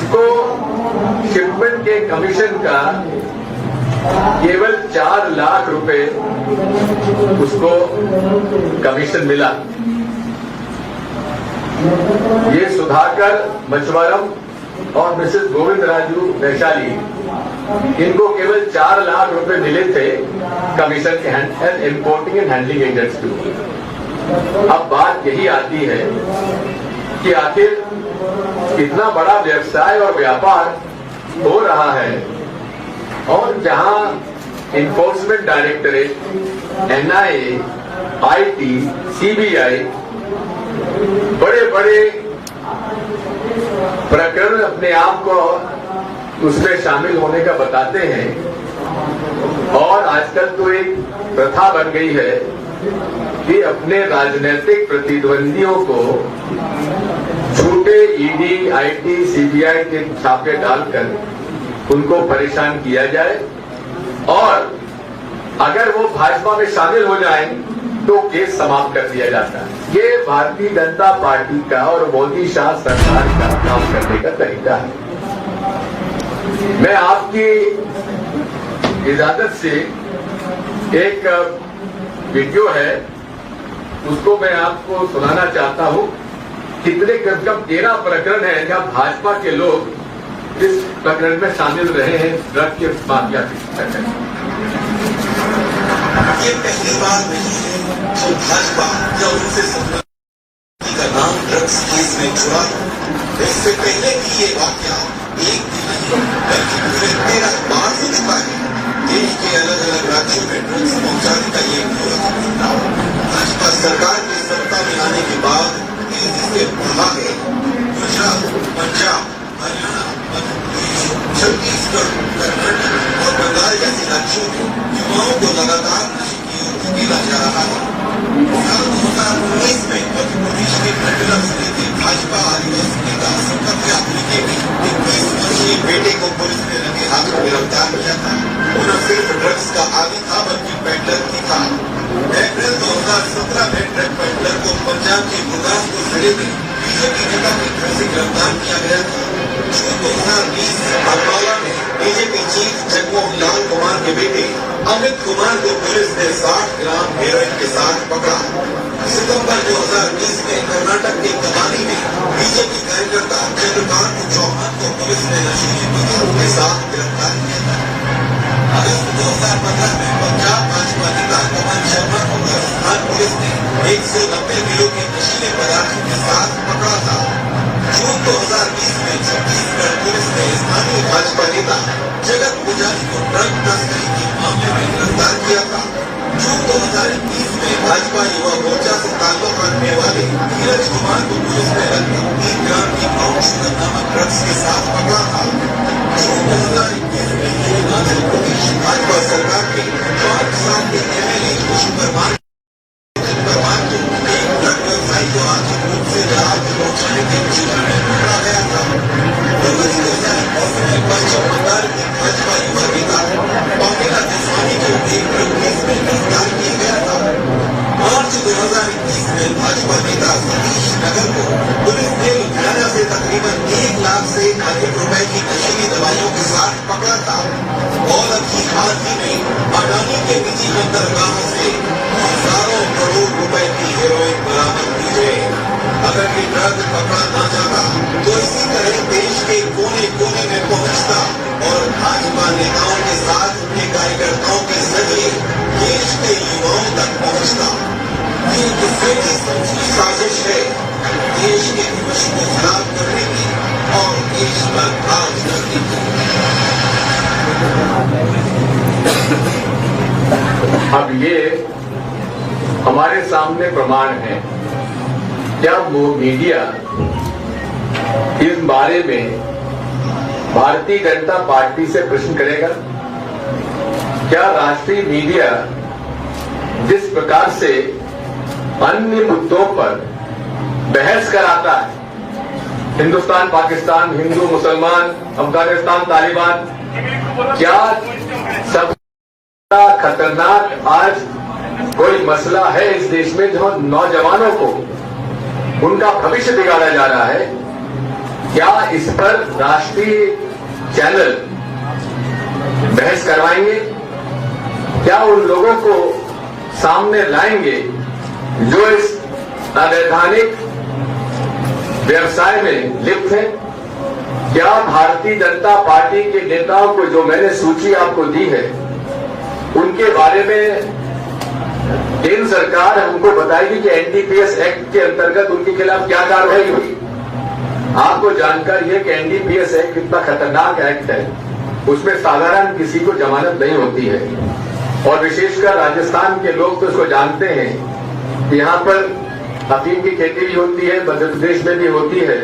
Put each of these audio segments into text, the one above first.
उसको शिपमेंट के कमीशन का केवल 4 लाख रुपए उसको कमीशन मिला। ये सुधाकर मचवरम और मिसेस गोविंद राजू वैशाली, इनको केवल 4 लाख रुपए मिले थे कमीशन के इंपोर्टिंग एंड हैंडलिंग एजेंट्स के ऊपर। अब बात यही आती है कि आखिर इतना बड़ा व्यवसाय और व्यापार हो रहा है और जहां enforcement directorate, NIA, IT, CBI बड़े बड़े प्रकरण अपने आप को उसमें शामिल होने का बताते हैं। और आजकल तो एक प्रथा बन गई है कि अपने राजनीतिक प्रतिद्वंदियों को झूठे ईडी, आईटी, सीबीआई के छापे डालकर उनको परेशान किया जाए और अगर वो भाजपा में शामिल हो जाएं तो केस समाप्त कर दिया जाता है। ये भारतीय जनता पार्टी का और मोदी शाह सरकार का काम करने का तरीका है। मैं आपकी इजाजत से एक वीडियो है उसको मैं आपको सुनाना चाहता हूं। कितने कम 13 प्रकरण हैं जहां भाजपा के लोग इस प्रकरण में शामिल रहे हैं, ड्रग के माफिया के। ये पहली बार नहीं है जो भाजपा या उनसे संबंधित का नाम ड्रग्स केस में जुड़ा है। इससे पहले भी ये वाकया एक दिन नहीं बल्कि पूरे 13 बार हो चुका है। देश के अलग अलग राज्यों में ड्रग्स पहुंचाने का ये भाजपा सरकार की सत्ता में आने के बाद तेजी से बढ़ा है। गुजरात, पंजाब, हरियाणा, मध्य प्रदेश, छत्तीसगढ़, कर्नाटक और बंगाल जैसे राज्यों में युवाओं को लगातार नशे की ओर धकेला जा रहा है। साल 2019 में मध्य प्रदेश के मंडला जिले के भाजपा आदिवासी नेता संकट यात्री के 21 वर्षीय बेटे को पुलिस ने रंगे हाथों गिरफ्तार किया था। वो न सिर्फ ड्रग्स का आदी था बल्कि पेडलर भी था। अप्रैल 2017 में ड्रग पेडलर को पंजाब के गुरदासपुर जिले में बीजेपी नेता के घर से गिरफ्तार किया गया था। जून 2020 अम्बाला में बीजेपी चीफ जगमोहन लाल कुमार के बेटे अमित कुमार को पुलिस ने 60 ग्राम हेरोइन के साथ पकड़ा। सितंबर 2020 में कर्नाटक के कबानी में बीजेपी कार्यकर्ता चंद्रकांत चौहान को पुलिस ने नशीले पदार्थों के साथ गिरफ्तार किया था। अगस्त 2015 में पंजाब भाजपा नेता कमल शर्मा को राजस्थान पुलिस ने 190 किलो के नशीले पदार्थों के साथ पकड़ा था। जून 2020 में छत्तीसगढ़ पुलिस ने स्थानीय भाजपा नेता जगत पुजारी को ड्रग तस्करी के मामले में गिरफ्तार किया था। जून 2021 में भाजपा युवा मोर्चा से ताल्लुक रखने वाले धीरज कुमार को पुलिस ने लगभग 3 ग्राम की ब्राउन शुगर नामक ड्रग्स के साथ पकड़ा था। जून 2021 में हिमाचल प्रदेश भाजपा सरकार के 5 साल के एमएलए शुक्रवार को एक ड्रग व्यवसायी को आर्थिक रूप से लाभ पहुँचाने के विषय में पकड़ा गया था। फरवरी 2021 में पश्चिम बंगाल के भाजपा युवा नेता पंकजा देसाई को एक ड्रग केस में गिरफ्तार किया गया था। मार्च 2021 में भाजपा नेता सतीश नगर को पुलिस ने लुधियाना से तकरीबन 1 लाख से अधिक रुपए की नशीली दवाइयों के साथ पकड़ा था। और अभी हाल ही में अडानी के निजी बंदरगाहों से हजारों करोड़ रुपए की हेरोइन बरामद की है। अगर ये ड्रग पकड़ा न जाता तो इसी तरह देश के कोने कोने में पहुंचता और भाजपा नेताओं के साथ उनके कार्यकर्ताओं के जरिए देश के युवाओं तक पहुंचता। ये किसी की समझी साजिश है देश के विपक्ष को खराब करने की और देश पर राज करने की। अब ये हमारे सामने प्रमाण है। क्या वो मीडिया इस बारे में भारतीय जनता पार्टी से प्रश्न करेगा? क्या राष्ट्रीय मीडिया जिस प्रकार से अन्य मुद्दों पर बहस कराता है, हिंदुस्तान, पाकिस्तान, हिंदू, मुसलमान, अफगानिस्तान, तालिबान, क्या सबसे खतरनाक आज कोई मसला है इस देश में जहां नौजवानों को उनका भविष्य बिगाड़ा जा रहा है? क्या इस पर राष्ट्रीय चैनल बहस करवाएंगे? क्या उन लोगों को सामने लाएंगे जो इस अवैधानिक व्यवसाय में लिप्त है? क्या भारतीय जनता पार्टी के नेताओं को, जो मैंने सूची आपको दी है, उनके बारे में केंद्र सरकार हमको बताएगी कि एनडीपीएस एक्ट के अंतर्गत उनके खिलाफ क्या कार्रवाई हुई? आपको जानकारी है कि एनडीपीएस एक्ट कितना खतरनाक एक्ट है, उसमें साधारण किसी को जमानत नहीं होती है। और विशेषकर राजस्थान के लोग तो इसको जानते हैं कि यहाँ पर अफीम की खेती भी होती है, मध्य प्रदेश में भी होती है,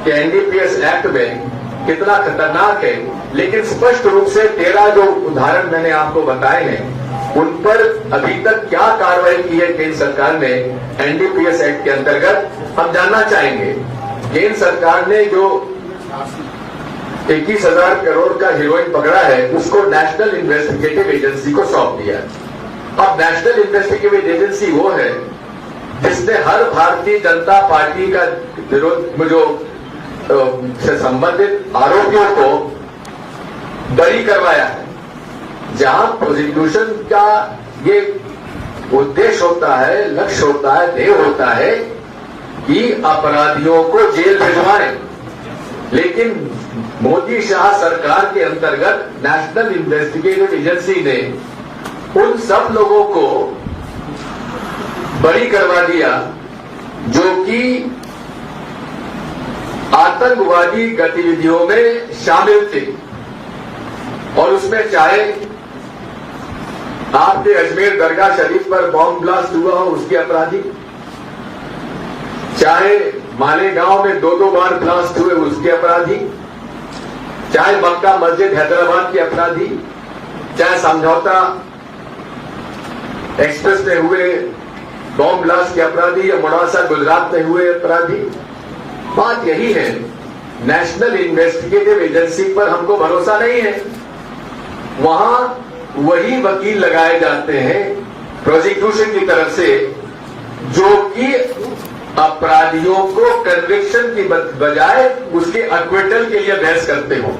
कि एनडीपीएस एक्ट में कितना खतरनाक है। लेकिन स्पष्ट रूप से 13 जो उदाहरण मैंने आपको बताए हैं, उन पर अभी तक क्या कार्रवाई की है केंद्र सरकार ने एनडीपीएस एक्ट के अंतर्गत, हम जानना चाहेंगे। केंद्र सरकार ने जो 21,000 करोड़ का हेरोइन पकड़ा है, उसको नेशनल इन्वेस्टिगेटिव एजेंसी को सौंप दिया। अब नेशनल इन्वेस्टिगेटिव एजेंसी वो है जिसने हर भारतीय जनता पार्टी का विरोध जो से संबंधित आरोपियों को बरी करवाया है। जहां प्रोसिक्यूशन का ये उद्देश्य होता है, लक्ष्य होता है, ध्येय होता है कि अपराधियों को जेल भिजवाएं, लेकिन मोदी शाह सरकार के अंतर्गत नेशनल इन्वेस्टिगेटिव एजेंसी ने उन सब लोगों को बरी करवा दिया जो कि आतंकवादी गतिविधियों में शामिल थे। और उसमें चाहे आपके अजमेर दरगाह शरीफ पर बॉम्ब ब्लास्ट हुआ हो, उसके अपराधी, चाहे मालेगांव में 2-2 बार ब्लास्ट हुए, उसके अपराधी, चाहे मक्का मस्जिद हैदराबाद के अपराधी, चाहे समझौता एक्सप्रेस में हुए बॉम्ब ब्लास्ट के अपराधी, या मोड़ासा गुजरात में हुए अपराधी। बात यही है, नेशनल इन्वेस्टिगेटिव एजेंसी पर हमको भरोसा नहीं है। वहां वही वकील लगाए जाते हैं प्रोसिक्यूशन की तरफ से जो कि अपराधियों को कन्विक्शन की बजाय उसके एक्विटल के लिए बहस करते हो।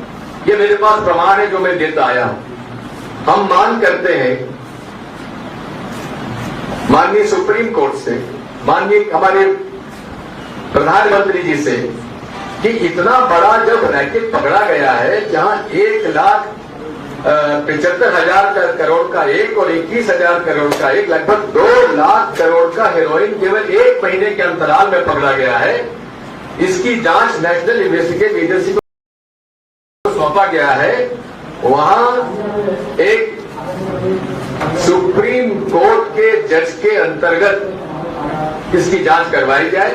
ये मेरे पास प्रमाण है जो मैं देता आया हूं। हम मांग करते हैं माननीय सुप्रीम कोर्ट से, माननीय हमारे प्रधानमंत्री जी से, कि इतना बड़ा जब रैकेट पकड़ा गया है जहां 1,75,000 करोड़ का एक और 21,000 करोड़ का एक, लगभग 2 लाख करोड़ का हेरोइन केवल 1 महीने के अंतराल में पकड़ा गया है, इसकी जांच नेशनल इन्वेस्टिगेटिव एजेंसी को सौंपा गया है। वहां एक सुप्रीम कोर्ट के जज के अंतर्गत इसकी जांच करवाई जाए,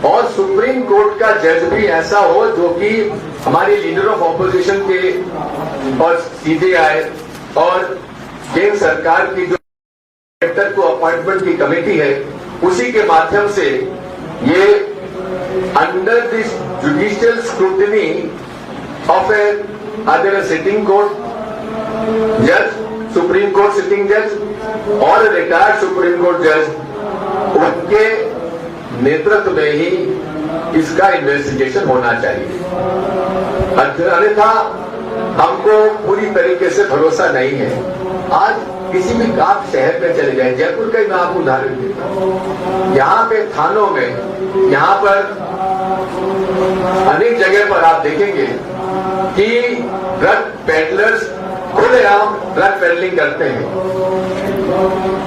और सुप्रीम कोर्ट का जज भी ऐसा हो जो कि हमारी लीडर ऑफ ऑपोजिशन के और सीबीआई और केंद्र सरकार की जो डायरेक्टर को अपॉइंटमेंट की कमेटी है, उसी के माध्यम से ये under this judicial scrutiny of A other sitting court जज, सुप्रीम कोर्ट सिटिंग जज और रिटायर्ड सुप्रीम कोर्ट जज, उनके नेतृत्व में ही इसका इन्वेस्टिगेशन होना चाहिए। अन्यथा हमको पूरी तरीके से भरोसा नहीं है। आज किसी भी आप शहर में चले जाए, जयपुर का ही मैं आपको उदाहरण देता हूं, यहाँ पे थानों में, यहाँ पर अनेक जगह पर आप देखेंगे कि ड्रग पेडलर्स खुलेआम ड्रग पेडलिंग करते हैं।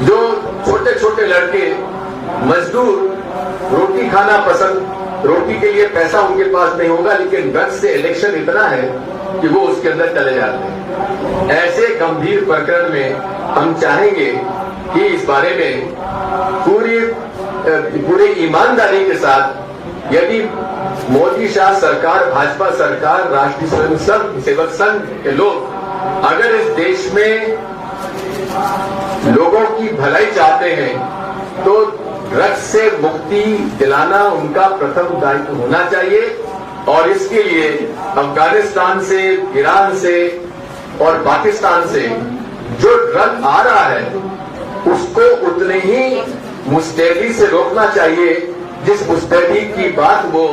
जो छोटे छोटे लड़के मजदूर रोटी खाना पसंद, रोटी के लिए पैसा उनके पास नहीं होगा, लेकिन ड्रग्स से एडिक्शन इतना है कि वो उसके अंदर चले जाते हैं। ऐसे गंभीर प्रकरण में हम चाहेंगे कि इस बारे में पूरी ईमानदारी के साथ, यदि मोदी शाह सरकार, भाजपा सरकार, राष्ट्रीय स्वयं सेवक संघ के लोग अगर इस देश में लोगों की भलाई चाहते हैं तो ड्रग्स से मुक्ति दिलाना उनका प्रथम दायित्व होना चाहिए। और इसके लिए अफगानिस्तान से, ईरान से और पाकिस्तान से जो ड्रग आ रहा है उसको उतने ही मुस्तैदी से रोकना चाहिए जिस मुस्तैदी की बात वो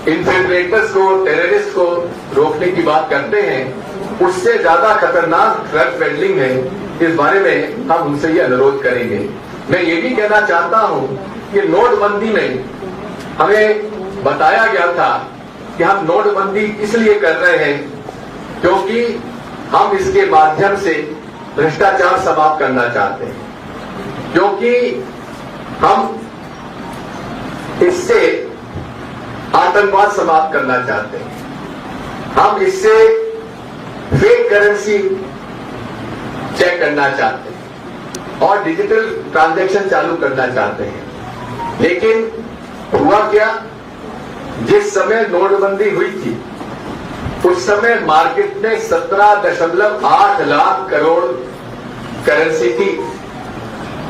इन्फिल्ट्रेटर्स को, टेररिस्ट को रोकने की बात करते हैं, उससे ज्यादा खतरनाक ड्रग पेडलिंग है। इस बारे में हम उनसे ये अनुरोध करेंगे। मैं ये भी कहना चाहता हूं कि नोटबंदी में हमें बताया गया था कि हम नोटबंदी इसलिए कर रहे हैं क्योंकि हम इसके माध्यम से भ्रष्टाचार समाप्त करना चाहते हैं, क्योंकि हम इससे आतंकवाद समाप्त करना चाहते हैं, हम इससे फेक करेंसी चेक करना चाहते हैं और डिजिटल ट्रांजैक्शन चालू करना चाहते हैं। लेकिन हुआ क्या, जिस समय नोटबंदी हुई थी उस समय मार्केट में 17.8 लाख करोड़ करेंसी थी।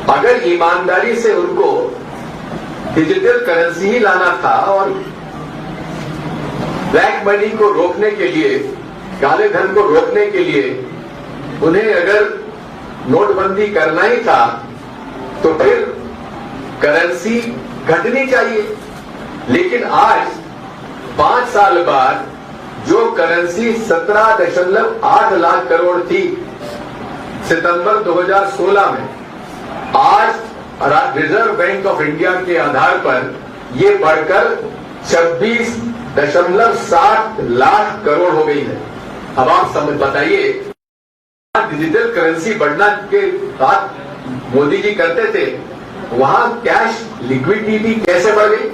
अगर ईमानदारी से उनको डिजिटल करेंसी ही लाना था और ब्लैक मनी को रोकने के लिए, काले धन को रोकने के लिए उन्हें अगर नोटबंदी करना ही था तो फिर करेंसी घटनी चाहिए। लेकिन आज 5 साल बाद जो करेंसी 17.8 लाख करोड़ थी सितंबर 2016 में, आज रिजर्व बैंक ऑफ इंडिया के आधार पर ये बढ़कर 26.7 लाख करोड़ हो गई है। अब आप समझ बताइए, डिजिटल करेंसी बढ़ना के बात मोदी जी करते थे, वहां कैश लिक्विडिटी कैसे बढ़ गई,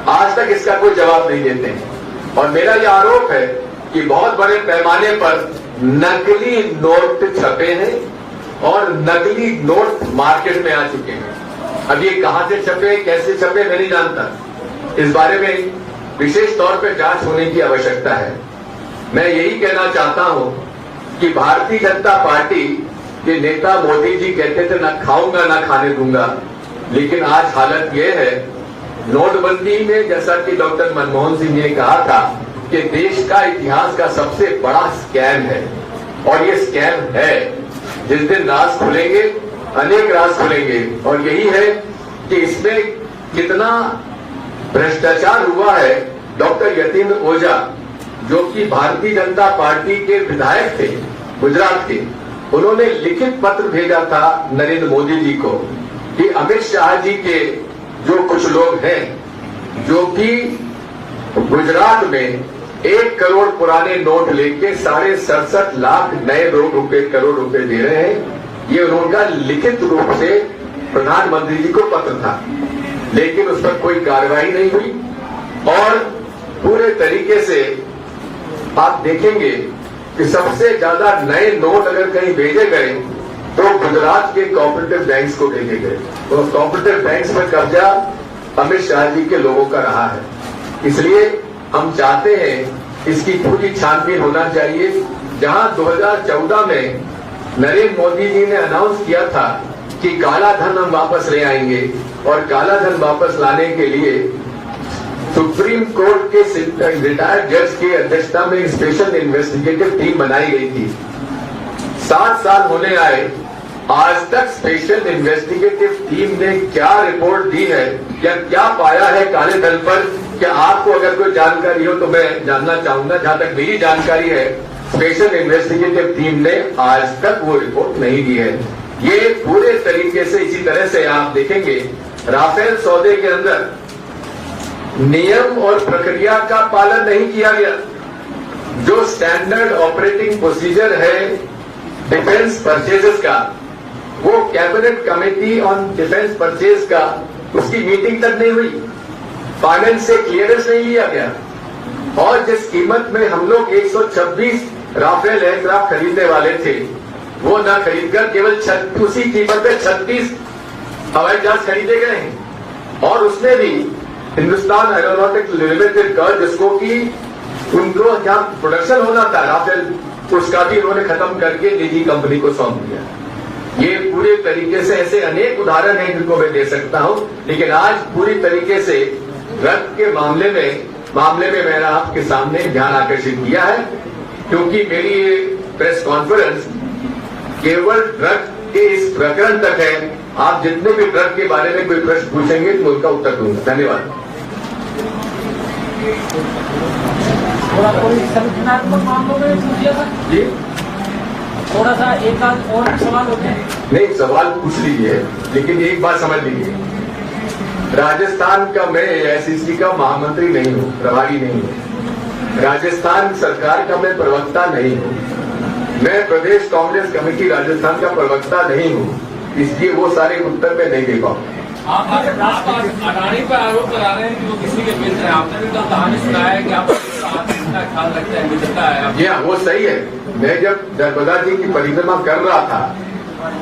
आज तक इसका कोई जवाब नहीं देते हैं। और मेरा यह आरोप है कि बहुत बड़े पैमाने पर नकली नोट छपे हैं और नकली नोट मार्केट में आ चुके हैं। अब ये कहां से छपे, कैसे छपे, मैं नहीं जानता। इस बारे में विशेष तौर पर जांच होने की आवश्यकता है। मैं यही कहना चाहता हूं कि भारतीय जनता पार्टी के नेता मोदी जी कहते थे, ना खाऊंगा ना खाने दूंगा, लेकिन आज हालत यह है, नोटबंदी में जैसा कि डॉक्टर मनमोहन सिंह ने कहा था कि देश का इतिहास का सबसे बड़ा स्कैम है, और ये स्कैम है। जिस दिन राज खुलेंगे, अनेक राज खुलेंगे, और यही है कि इसमें कितना भ्रष्टाचार हुआ है। डॉक्टर यतीन्द्र ओझा, जो कि भारतीय जनता पार्टी के विधायक थे गुजरात के, उन्होंने लिखित पत्र भेजा था नरेंद्र मोदी जी को कि अमित शाह जी के जो कुछ लोग हैं जो कि गुजरात में 1 करोड़ पुराने नोट लेके 67.5 लाख नए करोड़ रुपए दे रहे हैं, ये उनका लिखित रूप से प्रधानमंत्री जी को पत्र था, लेकिन उस पर कोई कार्रवाई नहीं हुई। और पूरे तरीके से आप देखेंगे कि सबसे ज्यादा नए नोट अगर कहीं भेजे गए तो गुजरात के कोऑपरेटिव बैंक्स को भेजे गए, तो कोऑपरेटिव बैंक्स पर कब्जा अमित शाह जी के लोगों का रहा है। इसलिए हम चाहते हैं इसकी पूरी छानबीन होना चाहिए। जहां 2014 में नरेंद्र मोदी जी ने अनाउंस किया था कि काला धन हम वापस ले आएंगे, और काला धन वापस लाने के लिए सुप्रीम कोर्ट के रिटायर्ड जज की अध्यक्षता में एक स्पेशल इन्वेस्टिगेटिव टीम बनाई गई थी। 7 साल होने आए, आज तक स्पेशल इन्वेस्टिगेटिव टीम ने क्या रिपोर्ट दी है या क्या पाया है काले धन पर, क्या आपको अगर कोई जानकारी हो तो मैं जानना चाहूंगा। जहां तक मेरी जानकारी है, स्पेशल इन्वेस्टिगेटिव टीम ने आज तक वो रिपोर्ट नहीं दी है। ये पूरे तरीके से इसी तरह से आप देखेंगे राफेल सौदे के अंदर नियम और प्रक्रिया का पालन नहीं किया गया। जो स्टैंडर्ड ऑपरेटिंग प्रोसीजर है डिफेंस परचेजेस का, वो cabinet committee on defence purchase का उसकी मीटिंग तक नहीं हुई, फाइनेंस से क्लियरेंस नहीं लिया गया, और जिस कीमत में हम लोग 126 राफेल एयरक्राफ्ट खरीदने वाले थे, वो न खरीदकर केवल उसी कीमत पे 36 हवाई जहाज खरीदे गए हैं। और उसमें भी हिंदुस्तान एरोनॉटिक्स लिमिटेड का, जिसको कि उनको जहां प्रोडक्शन होना था राफेल, उसका भी उन्होंने खत्म करके निजी कंपनी को सौंप दिया। ये पूरे तरीके से ऐसे अनेक उदाहरण हैं जिनको मैं दे सकता हूं, लेकिन आज पूरी तरीके से ड्रग के मामले में मैंने आपके सामने ध्यान आकर्षित किया है, क्योंकि मेरी ये प्रेस कॉन्फ्रेंस केवल ड्रग के इस प्रकरण तक है। आप जितने भी ड्रग के बारे में कोई प्रश्न पूछेंगे तो उनका उत्तर दूंगा। धन्यवाद। थोड़ा कोई संगठनात्मक मामलों में पूछ लिया था, जी थोड़ा सा एक आध और भी सवाल होते हैं। नहीं, सवाल पूछ लीजिए, लेकिन एक बात समझ लीजिए, राजस्थान का मैं एआईसीसी का महामंत्री नहीं हूँ, प्रभारी नहीं हूँ। राजस्थान सरकार का मैं प्रवक्ता नहीं हूँ। मैं प्रदेश कांग्रेस कमेटी राजस्थान का प्रवक्ता नहीं हूँ, इसलिए वो सारे उत्तर मैं नहीं दे पाऊंगा। आप अडानी पर आरोप लगा रहे हैं कि वो किसी के मित्र हैं। आपने भी कल कहानी सुनाया है कि आप इतना ख्याल रखते हैं, मित्रता है आप। जी हाँ, वो सही है। मैं जब नर्मदा जी की परिक्रमा कर रहा था,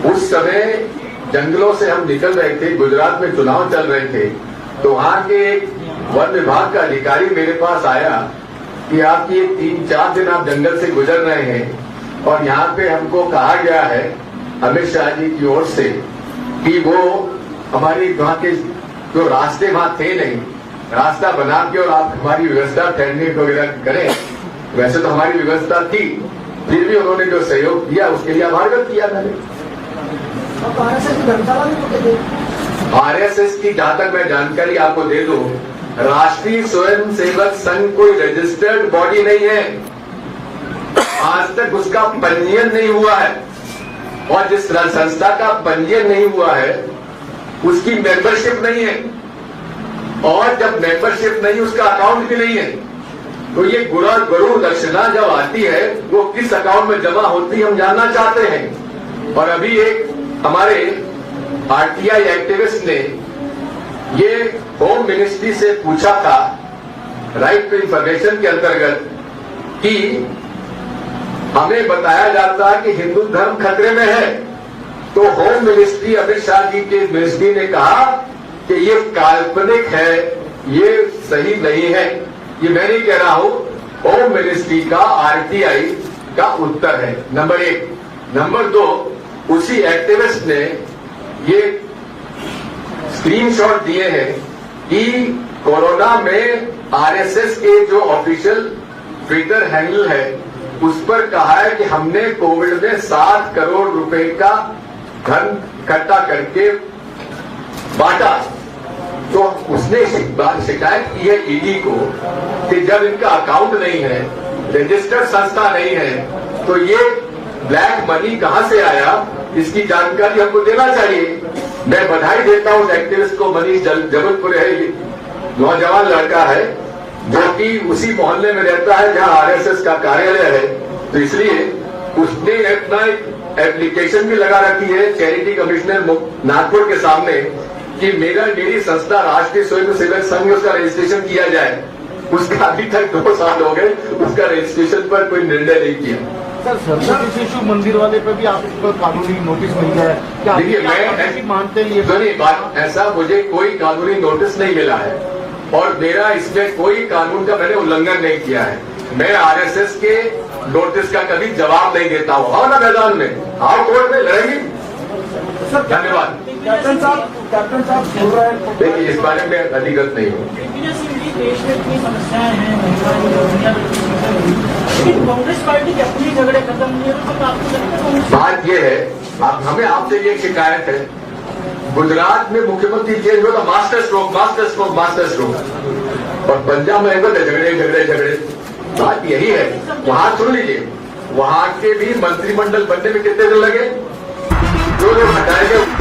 उस समय जंगलों से हम निकल रहे थे, गुजरात में चुनाव चल रहे थे, तो वहाँ के एक वन विभाग का अधिकारी मेरे पास आया कि आप ये 3-4 दिन आप जंगल से गुजर रहे हैं और यहाँ पे हमको कहा गया है अमित शाह जी की ओर से कि वो हमारी वहाँ के जो रास्ते वहाँ थे नहीं, रास्ता बना के और आप हमारी व्यवस्था ठहरने वगैरह करें। वैसे तो हमारी व्यवस्था थी, फिर भी उन्होंने जो सहयोग किया उसके लिए आभार व्यक्त किया मैंने। आरएसएस की जहां तक मैं जानकारी आपको दे दूं, राष्ट्रीय स्वयंसेवक संघ कोई रजिस्टर्ड बॉडी नहीं है, आज तक उसका पंजीयन नहीं हुआ है, और जिस संस्था का पंजीयन नहीं हुआ है उसकी मेंबरशिप नहीं है, और जब मेंबरशिप नहीं उसका अकाउंट भी नहीं है, तो ये गुरु दक्षिणा जब आती है वो किस अकाउंट में जमा होती है हम जानना चाहते हैं। और अभी एक हमारे आरटीआई एक्टिविस्ट ने ये होम मिनिस्ट्री से पूछा था राइट टू इंफॉर्मेशन के अंतर्गत कि हमें बताया जाता है कि हिंदू धर्म खतरे में है, तो होम मिनिस्ट्री अमित शाह जी के मिनिस्ट्री ने कहा कि ये काल्पनिक है, ये सही नहीं है। ये मैं नहीं कह रहा हूं, होम मिनिस्ट्री का आरटीआई का उत्तर है, नंबर 1। नंबर 2, उसी एक्टिविस्ट ने ये स्क्रीनशॉट दिए हैं कि कोरोना में आरएसएस के जो ऑफिशियल ट्विटर हैंडल है उस पर कहा है कि हमने कोविड में 7 करोड़ रुपए का धन इकट्ठा करके बांटा। तो उसने शिकायत की है ईडी को कि जब इनका अकाउंट नहीं है, रजिस्टर्ड संस्था नहीं है, तो ये ब्लैक मनी कहां से आया, इसकी जानकारी हमको देना चाहिए। मैं बधाई देता हूं उस एक्टिविस्ट को, मनीष जबलपुर है, नौजवान लड़का है जो कि उसी मोहल्ले में रहता है जहां आरएसएस का कार्यालय है, तो इसलिए उसने अपना एप्लीकेशन भी लगा रखी है चैरिटी कमिश्नर नागपुर के सामने कि मेरी संस्था राष्ट्रीय स्वयंसेवक संघ उसका रजिस्ट्रेशन किया जाए। उसका अभी तक 2 साल हो गए, उसका रजिस्ट्रेशन पर कोई निर्णय नहीं किया। सर, सरस्वती शिशु मंदिर वाले पे भी आपको कानूनी नोटिस मिल गया है? देखिए, मैं मानते हैं सुनिए बात, ऐसा मुझे कोई कानूनी नोटिस नहीं मिला है और मेरा इसमें कोई कानून का मैंने उल्लंघन नहीं किया है। मैं आरएसएस के नोटिस का कभी जवाब नहीं देता हूँ। आओ ना मैदान में, आओ कोर्ट में लड़ेंगे। धन्यवाद। कैप्टन साहब बोल रहे हैं, देखिए इस बारे में अधिगत नहीं हूँ। देश में इतनी समस्याएं हैं, लेकिन कांग्रेस पार्टी के अपनी झगड़े खत्म नहीं है, तो आपको लगता है बात यह है, हमें आपसे ये शिकायत है, गुजरात में मुख्यमंत्री चेंज होगा, मास्टर स्ट्रोक, और पंजाब में झगड़े। बात यही है, वहां सुन लीजिए, वहां के भी मंत्रिमंडल बनने में कितने दिन लगे, जो लोग हटाए गए